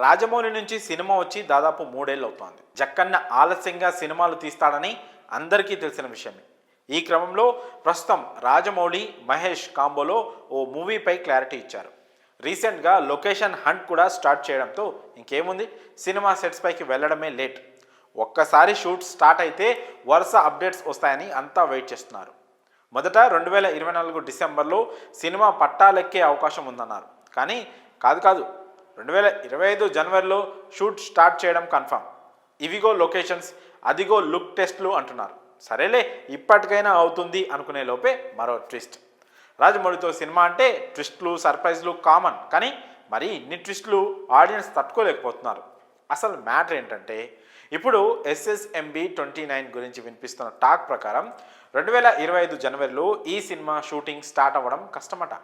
రాజమౌళి నుంచి సినిమా వచ్చి దాదాపు 3 ఏళ్ళు అవుతోంది. జక్కన్న ఆలస్యంగా సినిమాలు తీస్తాడని అందరికీ తెలిసిన విషయమే. ఈ క్రమంలో ప్రస్తుతం రాజమౌళి మహేష్ కాంబోలో ఓ మూవీపై క్లారిటీ ఇచ్చారు. రీసెంట్గా లొకేషన్ హంట్ కూడా స్టార్ట్ చేయడంతో ఇంకేముంది, సినిమా సెట్స్ పైకి వెళ్ళడమే లేట్. ఒక్కసారి షూట్ స్టార్ట్ అయితే వరుస అప్డేట్స్ వస్తాయని అంతా వెయిట్ చేస్తున్నారు. మొదట 2024 డిసెంబర్లో సినిమా పట్టాలెక్కే అవకాశం ఉందన్నారు. కానీ కాదు 2025 జనవరిలో షూట్ స్టార్ట్ చేయడం కన్ఫర్మ్. ఇవిగో లొకేషన్స్, అదిగో లుక్ టెస్ట్లు అంటున్నారు. సరేలే, ఇప్పటికైనా అవుతుంది అనుకునే లోపే మరో ట్విస్ట్. రాజమౌళితో సినిమా అంటే ట్విస్ట్లు సర్ప్రైజ్లు కామన్, కానీ మరి ఇన్ని ట్విస్ట్లు ఆడియన్స్ తట్టుకోలేకపోతున్నారు. అసలు మ్యాటర్ ఏంటంటే, ఇప్పుడు SSMB 29 గురించి వినిపిస్తున్న టాక్ ప్రకారం 2025 జనవరిలో ఈ సినిమా షూటింగ్ స్టార్ట్ అవ్వడం కష్టమట.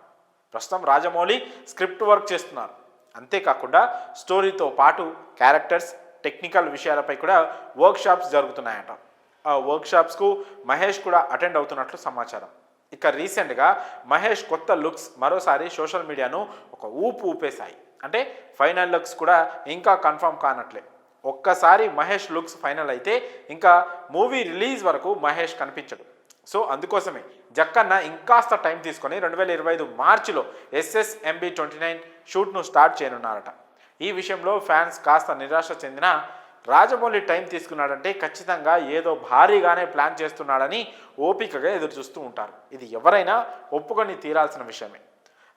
ప్రస్తుతం రాజమౌళి స్క్రిప్ట్ వర్క్ చేస్తున్నారు. అంతేకాకుండా స్టోరీతో పాటు క్యారెక్టర్స్, టెక్నికల్ విషయాలపై కూడా వర్క్షాప్స్ జరుగుతున్నాయట. ఆ వర్క్షాప్స్కు మహేష్ కూడా అటెండ్ అవుతున్నట్లు సమాచారం. ఇక రీసెంట్గా మహేష్ కొత్త లుక్స్ మరోసారి సోషల్ మీడియాను ఒక ఊపేశాయి. అంటే ఫైనల్ లుక్స్ కూడా ఇంకా కన్ఫర్మ్ కానట్లే. ఒక్కసారి మహేష్ లుక్స్ ఫైనల్ అయితే ఇంకా మూవీ రిలీజ్ వరకు మహేష్ కనిపించడు. సో అందుకోసమే జక్కన్న ఇంకాస్త టైం తీసుకొని 2025 మార్చిలో SSMB 29 షూట్ను స్టార్ట్ చేయనున్నారట. ఈ విషయంలో ఫ్యాన్స్ కాస్త నిరాశ చెందిన రాజమౌళి టైం తీసుకున్నాడంటే ఖచ్చితంగా ఏదో భారీగానే ప్లాన్ చేస్తున్నాడని ఓపికగా ఎదురు చూస్తూ ఉంటారు. ఇది ఎవరైనా ఒప్పుకొని తీరాల్సిన విషయమే.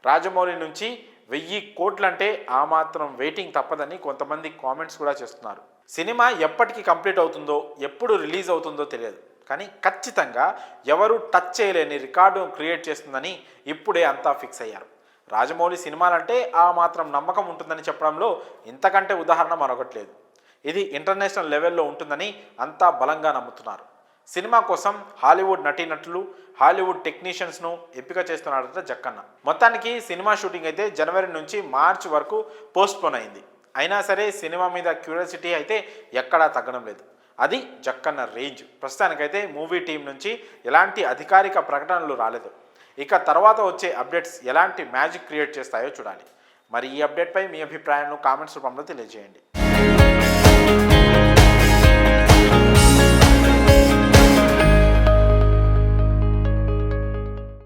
రాజమౌళి నుంచి 1000 కోట్లంటే ఆ మాత్రం వెయిటింగ్ తప్పదని కొంతమంది కామెంట్స్ కూడా చేస్తున్నారు. సినిమా ఎప్పటికి కంప్లీట్ అవుతుందో, ఎప్పుడు రిలీజ్ అవుతుందో తెలియదు, కానీ ఖచ్చితంగా ఎవరు టచ్ చేయలేని రికార్డు క్రియేట్ చేస్తుందని ఇప్పుడే అంతా ఫిక్స్ అయ్యారు. రాజమౌళి సినిమాలంటే ఆ మాత్రం నమ్మకం ఉంటుందని చెప్పడంలో ఇంతకంటే ఉదాహరణ మరొకటి లేదు. ఇది ఇంటర్నేషనల్ లెవెల్లో ఉంటుందని అంతా బలంగా నమ్ముతున్నారు. సినిమా కోసం హాలీవుడ్ నటీనటులు, హాలీవుడ్ టెక్నీషియన్స్ను ఎంపిక చేస్తున్నాడట జక్కన్న. మొత్తానికి సినిమా షూటింగ్ అయితే జనవరి నుంచి మార్చి వరకు పోస్ట్పోన్ అయింది. అయినా సరే సినిమా మీద క్యూరియాసిటీ అయితే ఎక్కడా తగ్గడం లేదు. అది జక్కన్న రేంజ్. ప్రస్తుతానికైతే మూవీ టీం నుంచి ఎలాంటి అధికారిక ప్రకటనలు రాలేదు. ఇక తర్వాత వచ్చే అప్డేట్స్ ఎలాంటి మ్యాజిక్ క్రియేట్ చేస్తాయో చూడాలి. మరి ఈ అప్డేట్పై మీ అభిప్రాయాలను కామెంట్స్ రూపంలో తెలియజేయండి.